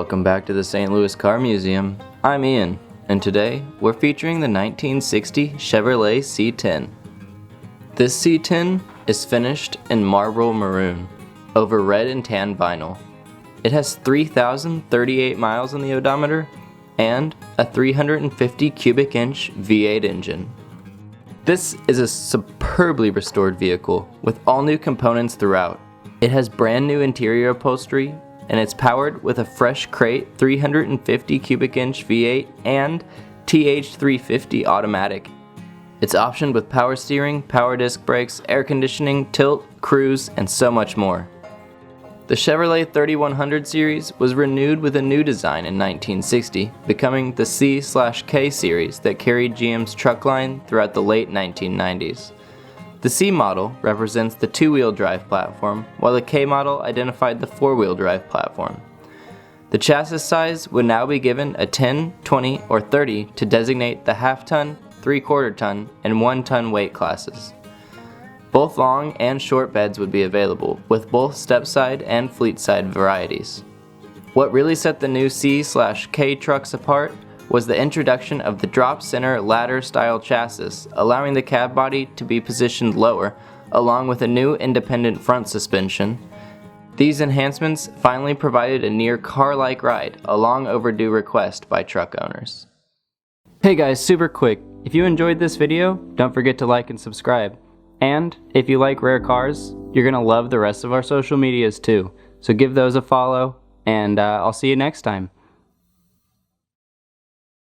Welcome back to the St. Louis Car Museum. I'm Ian, and today we're featuring the 1960 Chevrolet C10. This C10 is finished in Marlboro Maroon over red and tan vinyl. It has 3,038 miles on the odometer and a 350 cubic inch V8 engine. This is a superbly restored vehicle with all new components throughout. It has brand new interior upholstery, and it's powered with a fresh crate 350 cubic inch V8 and TH350 automatic. It's optioned with power steering, power disc brakes, air conditioning, tilt, cruise, and so much more. The Chevrolet 3100 series was renewed with a new design in 1960, becoming the C/K series that carried GM's truck line throughout the late 1990s. The C model represents the two-wheel drive platform, while the K model identified the four-wheel drive platform. The chassis size would now be given a 10, 20, or 30 to designate the half-ton, three-quarter-ton, and one-ton weight classes. Both long and short beds would be available, with both stepside and fleetside varieties. What really set the new C/K trucks apart was the introduction of the drop center ladder style chassis, allowing the cab body to be positioned lower, along with a new independent front suspension. These enhancements finally provided a near car-like ride, a long overdue request by truck owners. Hey guys, super quick, if you enjoyed this video, don't forget to like and subscribe. And if you like rare cars, you're gonna love the rest of our social medias too, so give those a follow, and I'll see you next time.